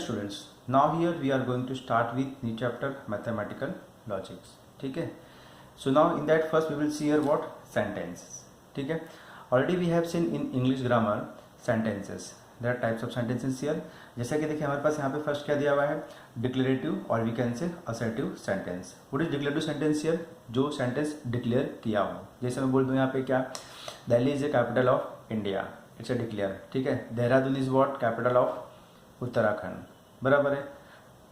students, now here we are going to start with new chapter mathematical logics. ठीक है, so now in that first we will see here what sentences. ठीक है, already we have seen in English grammar sentences. There are types of sentences here. जैसा कि देखिए हमारे पास यहाँ पे फर्स्ट क्या दिया हुआ है, डिक्लेरेटिव और we can say assertive sentence. What is declarative sentence here? जो सेंटेंस डिक्लेयर किया हो. जैसे मैं बोल दूँ यहाँ पे क्या, Delhi is the capital of India, it's a declare. ठीक है, Dehradun is what, capital of Uttarakhand. बराबर है.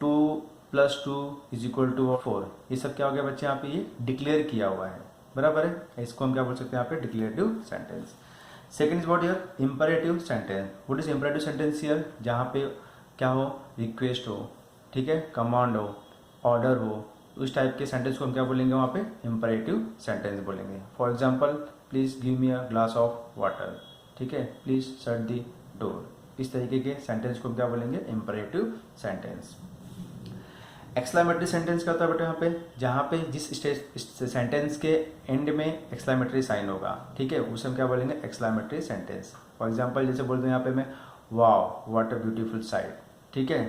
2 + 2 = 4. ये सब क्या हो गया बच्चे, यहाँ पे ये डिक्लेयर किया हुआ है. बराबर है. इसको हम क्या बोल सकते हैं यहाँ पे, declarative sentence. Second is what here, imperative sentence. What is imperative sentence here? जहाँ पे क्या हो, रिक्वेस्ट हो, ठीक है, कमांड हो, ऑर्डर हो, उस टाइप के सेंटेंस को हम क्या बोलेंगे वहाँ पे, इंपरेटिव सेंटेंस बोलेंगे. For example, please give me a glass of water. ठीक है, प्लीज शट द डोर. इस तरीके के सेंटेंस को हम क्या बोलेंगे, इंपरेटिव सेंटेंस. एक्सक्लेमेटरी सेंटेंस क्या होता है बेटा यहाँ पे, जहाँ पे जिस सेंटेंस के एंड में एक्सक्लेमेटरी साइन होगा, ठीक है, उसे हम क्या बोलेंगे, एक्सक्लेमेटरी सेंटेंस. फॉर एग्जांपल जैसे बोल दूँ यहाँ पे मैं, wow what a beautiful sight. ठीक है,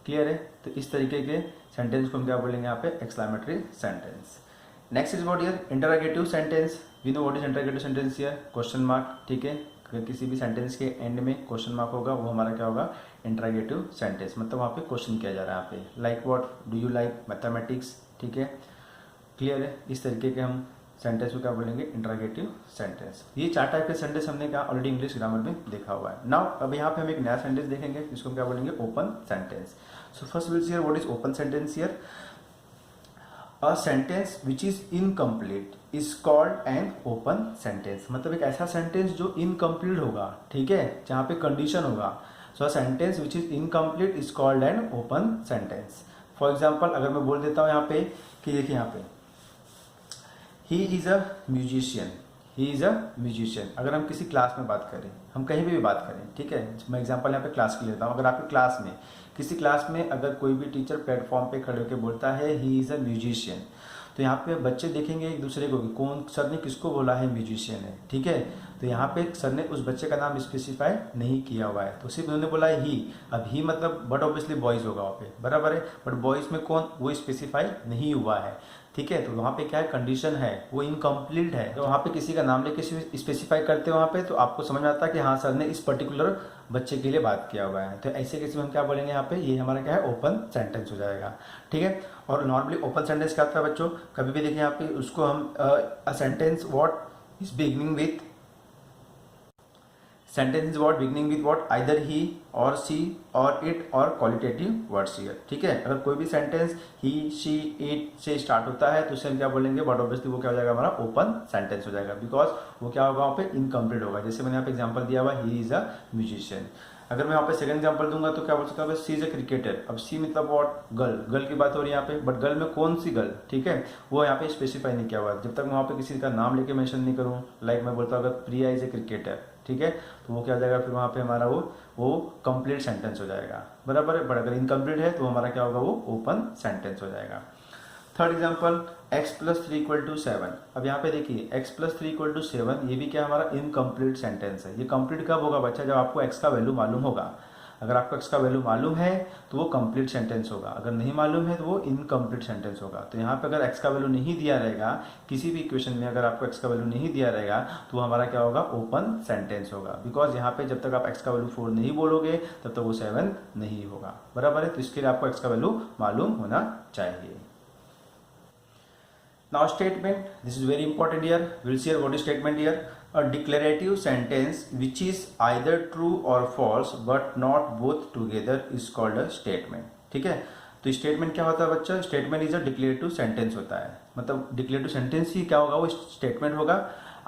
क्लियर है. तो इस तरीके के सेंटेंस को हम क्या बोलेंगे यहाँ पे, exclamatory sentence. Next is what here, interrogative sentence. We know what is interrogative sentence here, question mark. ठीक है, अगर किसी भी सेंटेंस के एंड में क्वेश्चन मार्क होगा वो हमारा क्या होगा, इंटरोगेटिव सेंटेंस. मतलब वहाँ पे क्वेश्चन किया जा रहा है यहाँ पे, like what do you like mathematics. ठीक है, क्लियर है. इस तरीके के हम सेंटेंस को क्या बोलेंगे, इंटरोगेटिव सेंटेंस. ये 4 टाइप के सेंटेंस हमने क्या ऑलरेडी इंग्लिश ग्रामर में देखा हुआ है. नाउ अब यहाँ पे हम एक नया सेंटेंस देखेंगे जिसको हम क्या बोलेंगे, open sentence. So first will see here what is open sentence here. A sentence which is incomplete is called an open sentence. मतलब एक ऐसा सेंटेंस जो इनकम्प्लीट होगा, ठीक है, जहाँ पे कंडीशन होगा. So a sentence which is incomplete is called an open sentence. For example अगर मैं बोल देता हूँ यहाँ पे कि देखिए यहाँ पे, he is a musician. He is a musician. अगर हम किसी क्लास में बात करें, हम कहीं भी बात करें, ठीक है, मैं एग्जांपल यहाँ पे क्लास की लेता हूँ. अगर आपकी क्लास में, किसी क्लास में अगर कोई भी टीचर प्लेटफॉर्म पे खड़े होकर बोलता है ही इज अ म्यूजिशियन, तो यहाँ पे बच्चे देखेंगे एक दूसरे को कि कौन सर ने किसको बोला है म्यूजिशियन है. ठीक है, तो यहाँ पे सर ने उस बच्चे का नाम स्पेसिफाई नहीं किया हुआ है, तो सिर्फ उन्होंने बोला है ही. अब ही मतलब बट ऑब्वियसली बॉयज होगा वहाँ पे. बराबर है. बट बॉयज में कौन, वो स्पेसिफाई नहीं हुआ है. ठीक है, तो वहाँ पे क्या है, कंडीशन है, वो इनकम्प्लीट है. तो वहाँ पे किसी का नाम लेके स्पेसिफाई करते हैं वहाँ पे, तो आपको समझ में आता है कि हाँ सर ने इस पर्टिकुलर बच्चे के लिए बात किया हुआ है. तो ऐसे केस में हम क्या बोलेंगे यहाँ पे, ये हमारा क्या है, ओपन सेंटेंस हो जाएगा. ठीक है, और नॉर्मली ओपन सेंटेंस क्या होता है बच्चों, कभी भी देखिए यहाँ पे उसको हम a sentence what is beginning with, sentence is what beginning with what, either he और सी और इट और क्वालिटेटिव वर्ड्स हियर. ठीक है, अगर कोई भी सेंटेंस ही शी इट से स्टार्ट होता है तो उसे हम क्या बोलेंगे, बट ऑब्वियसली वो क्या हो जाएगा, हमारा ओपन सेंटेंस हो जाएगा, बिकॉज वो क्या होगा वहाँ पे, इनकम्प्लीट होगा. जैसे मैंने यहाँ पे एग्जांपल दिया हुआ, ही इज अ म्यूजिशियन. अगर मैं यहाँ पे सेकंड एग्जांपल दूंगा तो क्या बोल सकता हूँ, सी इज अ क्रिकेटर. अब सी मतलब व्हाट, गर्ल. गर्ल की बात हो रही है यहाँ पे, बट गर्ल में कौन सी गर्ल, ठीक है, वो यहाँ पे स्पेसिफाई नहीं किया हुआ. जब तक मैं वहाँ पे किसी का नाम लेके मेंशन नहीं करूँ, लाइक मैं बोलता हूँ अगर प्रिया इज ए क्रिकेटर, ठीक है, तो वो क्या हो जाएगा, फिर वहाँ पे हमारा वो कंप्लीट सेंटेंस हो जाएगा. बराबर है. बट अगर इनकम्प्लीट है तो हमारा क्या होगा, वो ओपन सेंटेंस हो जाएगा. Third example, x + 3 = 7. अब यहाँ पे देखिए x + 3 = 7, ये भी क्या हमारा इनकम्प्लीट सेंटेंस है. ये कंप्लीट कब होगा बच्चा, जब आपको x का वैल्यू मालूम होगा. अगर आपको x का वैल्यू मालूम है तो वो कंप्लीट सेंटेंस होगा, अगर नहीं मालूम है तो वो इनकम्प्लीट सेंटेंस होगा. तो यहाँ पे अगर x का वैल्यू नहीं दिया रहेगा, किसी भी इक्वेशन में अगर आपको x का वैल्यू नहीं दिया रहेगा तो हमारा क्या होगा, ओपन सेंटेंस होगा. बिकॉज यहाँ पे जब तक आप x का वैल्यू 4 नहीं बोलोगे तब तक वो 7 नहीं होगा. बराबर है. तो इसके लिए आपको x का वैल्यू मालूम होना चाहिए. Now statement, this is very important here. We will see here what is statement here. A declarative sentence which is either true or false but not both together is called a statement. ठीक है, तो statement क्या होता है बच्चा, statement is a declarative sentence होता है. मतलब डिक्लेरेटिव सेंटेंस ही क्या होगा, वो स्टेटमेंट होगा.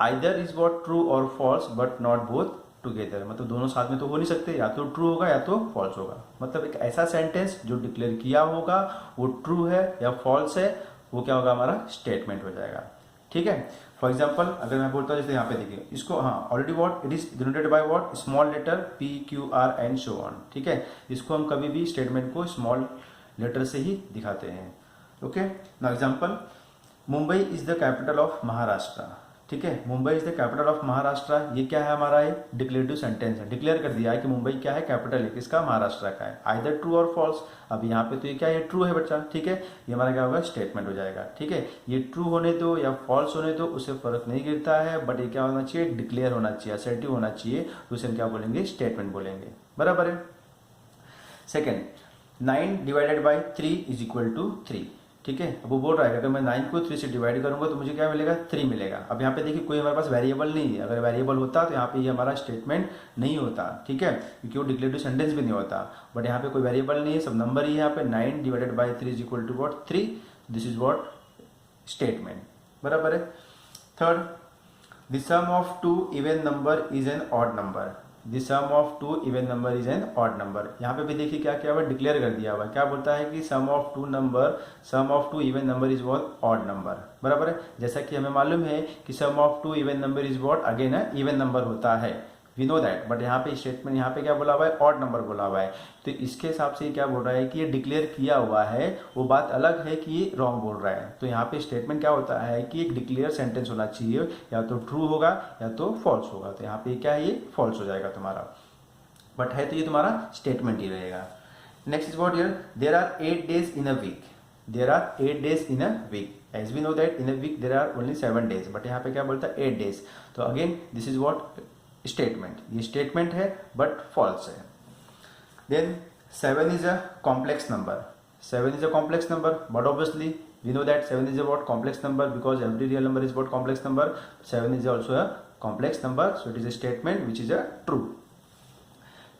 आइदर इज व्हाट, ट्रू और false but not both together. मतलब दोनों साथ में तो हो नहीं सकते, या तो ट्रू होगा या तो फॉल्स होगा. मतलब एक ऐसा सेंटेंस जो डिक्लेयर किया होगा वो ट्रू है या फॉल्स है, वो क्या होगा, हमारा स्टेटमेंट हो जाएगा. ठीक है. फॉर एग्जाम्पल अगर मैं बोलता हूँ, जैसे यहाँ पे देखिए इसको, हाँ already what it is denoted by what, small letter PQR and so on. ठीक है, इसको हम कभी भी स्टेटमेंट को स्मॉल लेटर से ही दिखाते हैं. Okay. Now example, Mumbai is the capital of Maharashtra. ठीक है, Mumbai is the capital of Maharashtra, ये क्या है हमारा, एक डिक्लेरेटिव सेंटेंस है, डिक्लेयर कर दिया है कि मुंबई क्या है, कैपिटल है किसका, महाराष्ट्र का है, आइदर ट्रू और फॉल्स। अब यहाँ पे तो ये क्या है, ट्रू है बच्चा, ठीक है, ये हमारा क्या होगा, स्टेटमेंट हो जाएगा, ठीक है। ये ट्रू होने दो या फॉल्स होने दो, उससे फर्क नहीं गिरता है, बट ये क्या होना चाहिए, डिक्लेयर होना चाहिए, असर्टिव होना चाहिए, तो उसे हम क्या बोलेंगे, स्टेटमेंट बोलेंगे, बराबर है। Second, 9 divided by 3 is equal to 3, ठीक है। अब वो बोल रहा है कि अगर मैं 9 को 3 से डिवाइड करूंगा तो मुझे क्या मिलेगा, 3 मिलेगा। अब यहाँ पे देखिए कोई हमारे पास वेरिएबल नहीं है, अगर वेरिएबल होता तो यहाँ पे ये हमारा स्टेटमेंट नहीं होता, ठीक है, क्योंकि वो डिक्लेरेटिव सेंटेंस भी नहीं होता, बट यहाँ पे कोई वेरिएबल नहीं है, सब नंबर ही है। यहाँ पे 9 divided by 3 is equal to what, 3, this is what statement, बराबर है। Third, the sum of two even number is an odd number, the sum of two even number is an odd number. यहाँ पे भी देखिए क्या क्या हुआ, declare कर दिया हुआ, क्या बोलता है कि sum of two even number is what, odd number, बराबर है। जैसा कि हमें मालूम है कि sum of two even number is what, again even number होता है, वी नो दैट, बट यहाँ पे स्टेटमेंट यहाँ पे क्या बोला हुआ है, ऑड नंबर बोला हुआ है, तो इसके हिसाब से क्या बोल रहा है कि ये डिक्लेयर किया हुआ है, वो बात अलग है कि ये रॉन्ग बोल रहा है। तो यहाँ पे स्टेटमेंट क्या होता है कि एक डिक्लेयर सेंटेंस होना चाहिए, या तो ट्रू होगा या तो फॉल्स होगा, तो यहाँ पे क्या है, ये फॉल्स हो जाएगा तुम्हारा, बट है तो ये तुम्हारा स्टेटमेंट ही रहेगा। Next is what here, there are 8 days in a week, there are 8 days in a week, as we know that in a week there are only 7 days, but यहाँ पे क्या बोलता है 8 days, तो again this is what statement, ये statement है but false है। Then 7 is a complex number, 7 is a complex number, but obviously we know that 7 is a what, complex number, because every real number is what, complex number, 7 is also a complex number, so it is a statement which is a true,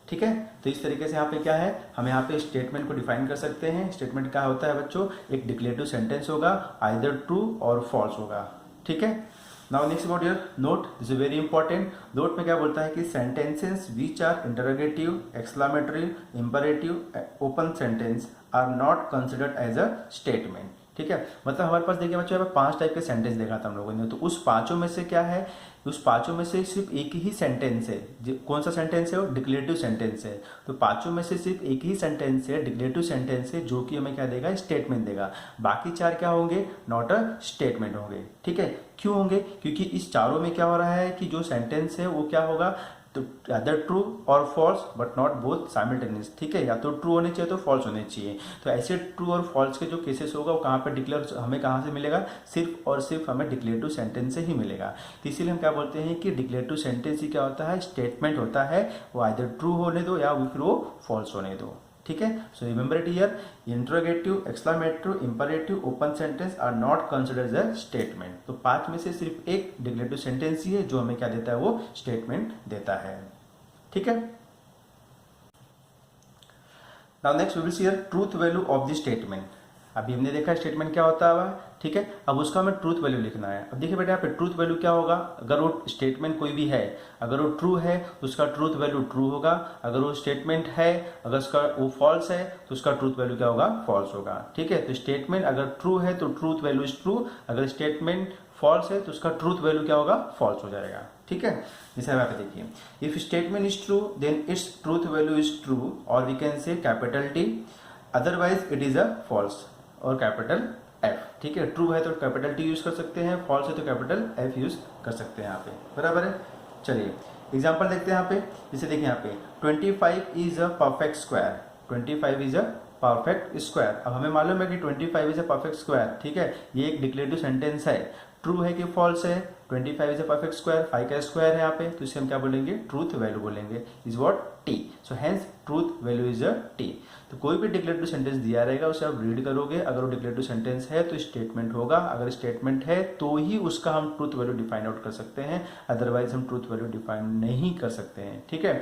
ठीक है। तो इस तरीके से यहाँ पे क्या है, हम यहाँ पे स्टेटमेंट को डिफाइन कर सकते हैं। स्टेटमेंट क्या होता है बच्चों, एक डिक्लेरेटिव सेंटेंस होगा, आइदर ट्रू और फॉल्स होगा, ठीक है। Now next about your note, this is very important. Note में क्या बोलता है कि sentences which are interrogative, exclamatory, imperative, open sentence are not considered as a statement, ठीक है। मतलब हमारे पास देखिए बच्चों, 5 टाइप के सेंटेंस देखा था हम लोगों ने, तो उस पांचों में से क्या है, उस पांचों में से सिर्फ एक ही सेंटेंस है, कौन सा सेंटेंस है, वो डिक्लेरेटिव सेंटेंस है। तो पांचों में से सिर्फ एक ही सेंटेंस है, डिक्लेरेटिव सेंटेंस है, जो कि हमें क्या देगा, स्टेटमेंट देगा। बाकी 4 क्या होंगे, नॉट अ स्टेटमेंट होंगे, ठीक है। क्यों होंगे, क्योंकि इस चारों में क्या हो रहा है कि जो सेंटेंस है वो क्या होगा, तो अदर ट्रू और false, but not both simultaneously, ठीक है, या तो ट्रू होने चाहिए तो फॉल्स होने चाहिए। तो ऐसे ट्रू और फॉल्स के जो केसेस होगा वो कहाँ पे डिक्लेयर, हमें कहाँ से मिलेगा, सिर्फ और सिर्फ हमें डिक्लेरेटिव सेंटेंस से ही मिलेगा। तो इसीलिए हम क्या बोलते हैं कि डिक्लेरेटिव सेंटेंस ही क्या होता है, स्टेटमेंट होता है, वो आइदर ट्रू होने दो या फिर वो फॉल्स होने दो, ठीक है। So remember it here, interrogative, exclamative, imperative, open sentence are not considered as statement. तो 5 में से सिर्फ एक डिक्लेरेटिव सेंटेंस ही है जो हमें क्या देता है, वो स्टेटमेंट देता है, ठीक है। Now next we will see here truth value of the statement. अभी हमने देखा स्टेटमेंट क्या होता है, ठीक है। अब उसका हमें ट्रूथ वैल्यू लिखना है। अब देखिए बेटा यहाँ पे ट्रूथ वैल्यू क्या होगा, अगर वो स्टेटमेंट कोई भी है, अगर वो ट्रू है तो उसका ट्रूथ वैल्यू ट्रू होगा, अगर वो स्टेटमेंट है, अगर उसका वो फॉल्स है तो उसका ट्रूथ वैल्यू क्या होगा, फॉल्स होगा, ठीक है। तो स्टेटमेंट अगर ट्रू है तो ट्रूथ वैल्यू इज ट्रू, अगर स्टेटमेंट फॉल्स है तो उसका ट्रूथ वैल्यू क्या होगा, फॉल्स हो जाएगा, ठीक है। जैसे यहाँ पे देखिए, if statement is true then its truth value is true, और we can say capital T, otherwise it is a false और कैपिटल F, ठीक है। ट्रू है तो कैपिटल T यूज कर सकते हैं, फॉल्स है तो कैपिटल F यूज कर सकते हैं यहाँ पे, बराबर है। चलिए एग्जांपल देखते हैं यहाँ पे, जैसे देखिए यहाँ पे 25 is a perfect square, 25 is a perfect square. अब हमें मालूम है कि 25 इज अ परफेक्ट स्क्वायर, ठीक है, ये एक डिक्लेरेटिव सेंटेंस है। ट्रू है कि फॉल्स है, 25 इज अ परफेक्ट स्क्वायर, 5 का स्क्वायर है यहाँ पे, तो इसे हम क्या बोलेंगे, ट्रूथ वैल्यू बोलेंगे, is what, T। So hence truth value is a T। तो कोई भी डिक्लेरेटिव सेंटेंस दिया रहेगा उसे आप रीड करोगे, अगर वो डिक्लेरेटिव सेंटेंस है तो स्टेटमेंट होगा, अगर स्टेटमेंट है तो ही उसका हम ट्रूथ वैल्यू डिफाइन आउट कर सकते हैं, अदरवाइज हम ट्रूथ वैल्यू डिफाइन नहीं कर सकते हैं, ठीक है।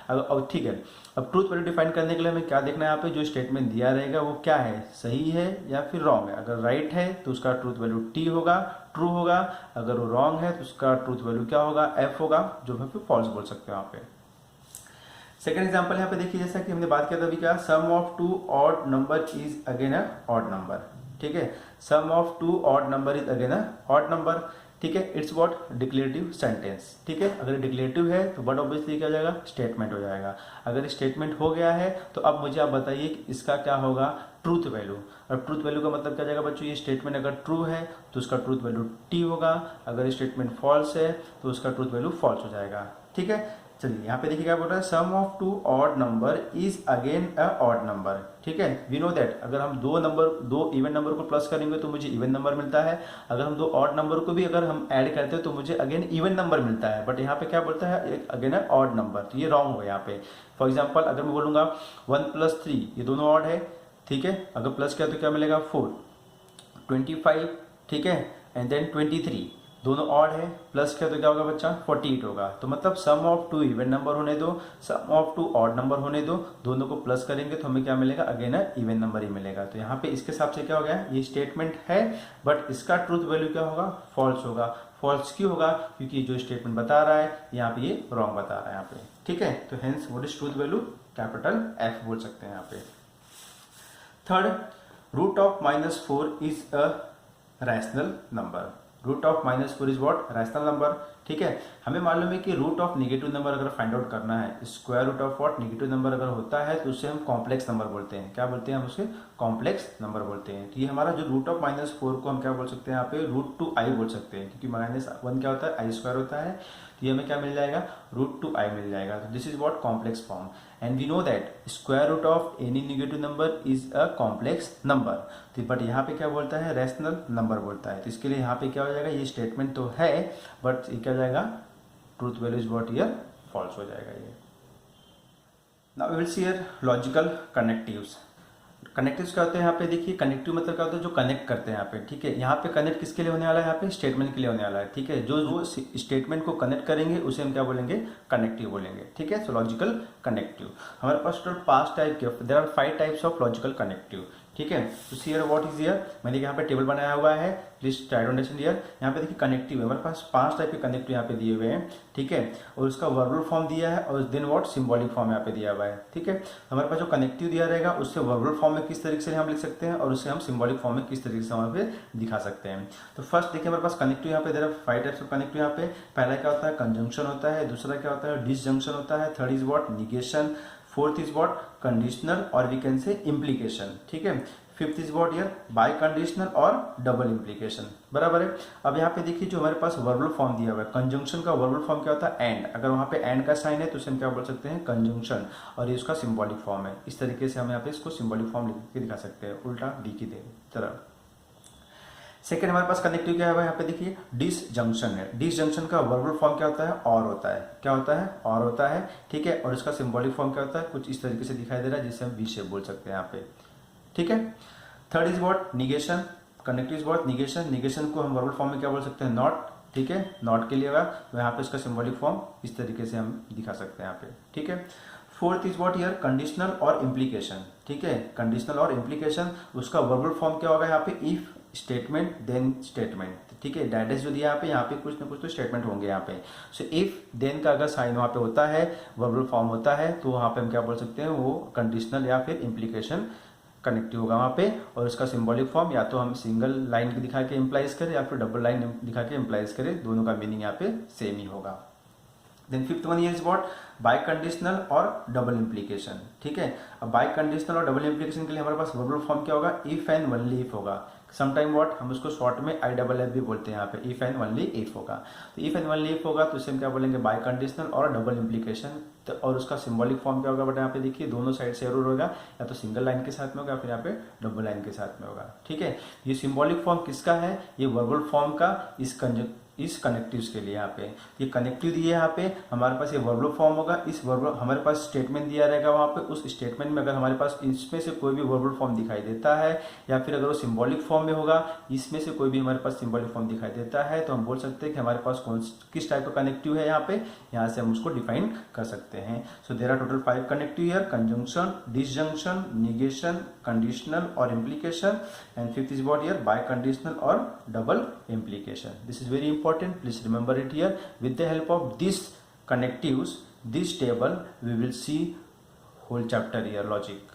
अब ठीक है, अब ट्रूथ वैल्यू डिफाइन करने के लिए हमें क्या देखना है, यहाँ पे जो स्टेटमेंट दिया रहेगा वो क्या है, सही है या फिर रॉन्ग है। अगर राइट है तो उसका ट्रूथ वैल्यू T होगा, ट्रू होगा, अगर वो रॉन्ग है तो उसका ट्रूथ वैल्यू क्या होगा, F होगा, जो हम फिर फॉल्स बोल सकते हैं यहाँ पे। सेकेंड एग्जाम्पल यहाँ पे देखिए, जैसा कि हमने बात किया था अभी, क्या sum of 2 odd number is again a odd number, ठीक है। Sum of 2 odd number is again a odd number, ठीक है, इट्स व्हाट डिक्लेरेटिव सेंटेंस। ठीक है, अगर डिक्लेरेटिव है तो बट ऑब्वियसली क्या हो जाएगा, स्टेटमेंट हो जाएगा। अगर स्टेटमेंट हो गया है तो अब मुझे आप बताइए कि इसका क्या होगा, ट्रूथ वैल्यू। और ट्रूथ वैल्यू का मतलब क्या जाएगा बच्चों, ये स्टेटमेंट अगर ट्रू है तो उसका ट्रूथ वैल्यू टी होगा, अगर स्टेटमेंट फॉल्स है तो उसका ट्रूथ वैल्यू फॉल्स हो जाएगा। ठीक है, चलिए यहाँ पे देखिए क्या बोल रहा है, sum of two odd number is again a odd number. ठीक है, वी नो दैट अगर हम दो इवन नंबर को प्लस करेंगे तो मुझे इवन नंबर मिलता है, अगर हम दो ऑड नंबर को भी अगर हम ऐड करते हैं तो मुझे अगेन इवन नंबर मिलता है। बट यहाँ पे क्या बोलता है, अगेन अ ऑड नंबर, तो ये रॉन्ग हो यहाँ पे। फॉर एग्जाम्पल अगर मैं बोलूंगा 1 + 3, ये दोनों ऑड है। ठीक है, अगर प्लस किया तो क्या मिलेगा 4, 25, ठीक है, एंड देन 23, दोनों ऑड है, प्लस किया तो क्या होगा बच्चा 48 होगा। तो मतलब सम ऑफ टू इवन नंबर होने दो, सम ऑफ टू ऑड नंबर होने दो, दोनों को प्लस करेंगे तो हमें क्या मिलेगा, अगेन इवन नंबर ही मिलेगा। तो यहाँ पे इसके हिसाब से क्या हो गया, ये स्टेटमेंट है बट इसका ट्रूथ वैल्यू क्या होगा, फॉल्स होगा। फॉल्स क्यों होगा, क्योंकि जो स्टेटमेंट बता रहा है यहाँ पे ये रॉन्ग बता रहा है यहाँ पे। ठीक है, तो hence what is truth value, capital F बोल सकते हैं यहाँ पे। Third, root of -4 is a rational number. Root of -4 is what, rational number. ठीक है, हमें मालूम है कि रूट ऑफ नेगेटिव नंबर अगर फाइंड आउट करना है, square root of what, negative number अगर होता है तो उसे हम कॉम्प्लेक्स नंबर बोलते हैं। क्या बोलते हैं हम उसे, कॉम्प्लेक्स नंबर बोलते हैं। तो ये हमारा जो रूट ऑफ -4 को हम क्या बोल सकते हैं यहाँ पे, √2i बोल सकते हैं, क्योंकि -1 क्या होता है, i² होता है। तो ये हमें क्या मिल जाएगा, √2i मिल जाएगा। तो this is what, complex form. And we know that square root of any negative number is a complex number. तो बट यहाँ पे क्या बोलता है, रैशनल नंबर बोलता है। तो इसके लिए यहाँ पे क्या हो जाएगा, ये स्टेटमेंट तो है बट ये क्या हो जाएगा, truth value is what here, false हो जाएगा ये। Now we will see here logical connectives. Connectives क्या होते हैं यहाँ पे, देखिए कनेक्टिव मतलब क्या होता है, जो कनेक्ट करते हैं यहाँ पे। ठीक है, यहाँ पे कनेक्ट किसके लिए होने वाला है, यहाँ पे स्टेटमेंट के लिए होने वाला है। ठीक है, जो स्टेटमेंट को कनेक्ट करेंगे उसे हम क्या बोलेंगे, कनेक्टिव बोलेंगे। ठीक है, सो लॉजिकल कनेक्टिव हमारे पास टोटल 5 टाइप के, there are 5 types of logical connective. ठीक है, तो see here what is here, मैंने यहाँ पे टेबल बनाया हुआ है, please try to understand here. यहाँ पे देखिए कनेक्टिव है, हमारे पास 5 टाइप के कनेक्टिव यहाँ पे दिए हुए हैं। ठीक है, और उसका वर्बल फॉर्म दिया है और देन व्हाट, सिंबॉलिक फॉर्म यहाँ पे दिया हुआ है। ठीक है, हमारे पास जो कनेक्टिव दिया रहेगा उससे वर्बल फॉर्म में किस तरीके से हम लिख सकते हैं और उससे हम सिंबॉलिक फॉर्म में किस तरीके से वहाँ पे दिखा सकते हैं। तो फर्स्ट देखिए हमारे पास कनेक्टिव यहाँ पे देर 5 टाइप्स ऑफ कनेक्टिव। यहाँ पे पहला क्या होता है, कंजंक्शन होता है, दूसरा क्या होता है, डिसजंक्शन होता है, third is what, negation, fourth is what, conditional और वी कैन से इम्प्लीकेशन। ठीक है, fifth is what here, by conditional और डबल इम्प्लीकेशन। बराबर है। अब यहाँ पे देखिए जो हमारे पास वर्बल फॉर्म दिया हुआ है, कंजंक्शन का वर्बल फॉर्म क्या होता है, एंड। अगर वहाँ पे एंड का साइन है तो उसे हम क्या बोल सकते हैं, कंजंक्शन, और ये उसका सिंबॉलिक फॉर्म है। इस तरीके से हम यहाँ पे इसको सिंबॉलिक फॉर्म लिख के दिखा सकते हैं, उल्टा डी की तरह। सेकेंड हमारे पास कनेक्टिव क्या है यहाँ पे देखिए, डिसजंक्शन है। डिसजंक्शन का वर्बल फॉर्म क्या होता है, और होता है। क्या होता है, और होता है। ठीक है, और इसका सिंबॉलिक फॉर्म क्या होता है, कुछ इस तरीके से दिखाई दे रहा है जिसे हम वी शेप बोल सकते हैं यहाँ पे। ठीक है, third is what, negation. Connective is what, negation. Negation को हम वर्बल फॉर्म में क्या बोल सकते हैं, नॉट। ठीक है, नॉट के लिए होगा, तो यहाँ पे इसका सिंबॉलिक फॉर्म इस तरीके से हम दिखा सकते हैं यहाँ पे। ठीक है, fourth is what here, conditional और इम्प्लीकेशन। ठीक है, कंडीशनल और इम्प्लीकेशन, उसका वर्बल फॉर्म क्या होगा यहाँ पे, इफ स्टेटमेंट देन स्टेटमेंट। ठीक है, डेट इज जो दिया यहाँ पे कुछ ना कुछ तो स्टेटमेंट होंगे यहाँ पे। सो इफ देन का अगर साइन वहाँ पे होता है, वर्बल फॉर्म होता है, तो वहाँ पे हम क्या बोल सकते हैं, वो कंडीशनल या फिर इम्प्लीकेशन कनेक्टिव होगा वहाँ पे। और उसका सिंबॉलिक फॉर्म या तो हम सिंगल लाइन दिखा के इम्प्लाइज करें या फिर डबल लाइन दिखा के इम्प्लाइज करें, दोनों का मीनिंग यहाँ पे सेम ही होगा। Then fifth one is what, bye conditional और डबल इम्प्लीकेशन। ठीक है, अब बाय कंडीशनल और डबल इम्प्लीकेशन के लिए हमारे पास वर्बल फॉर्म क्या होगा, इफ एंड ओनली इफ होगा। समटाइम व्हाट, हम उसको शॉर्ट में IFF भी बोलते हैं यहाँ पे, इफ एंड ओनली इफ होगा। तो इफ एंड ओनली इफ होगा तो इसे हम क्या बोलेंगे, बाय कंडीशनल और डबल इम्प्लीकेशन। तो और उसका सिंबॉलिक फॉर्म क्या होगा बेटा, यहाँ पे देखिए दोनों साइड से एरर होगा, या तो सिंगल लाइन के साथ में होगा या फिर यहाँ पे डबल लाइन के साथ में होगा। ठीक है, ये सिंबॉलिक फॉर्म किसका है, ये वर्बल फॉर्म का इस कनेक्टिव्स के लिए यहाँ पे ये कनेक्टिव दिए यहाँ पे हमारे पास ये वर्बल फॉर्म होगा। इस वर्बल हमारे पास स्टेटमेंट दिया रहेगा वहाँ पे, उस स्टेटमेंट में अगर हमारे पास इसमें से कोई भी वर्बल फॉर्म दिखाई देता है या फिर अगर वो सिंबॉलिक फॉर्म में होगा, इसमें से कोई भी हमारे पास सिंबॉलिक फॉर्म दिखाई देता है, तो हम बोल सकते हैं कि हमारे पास किस टाइप का कनेक्टिव है यहाँ पे, यहाँ से हम उसको डिफाइन कर सकते हैं। So there are total 5 connective here, conjunction, disjunction, negation, conditional और implication, and fifth is what here, by conditional और double implication. This is very important, please remember it here. With the help of these connectives, this table, we will see whole chapter here, logic.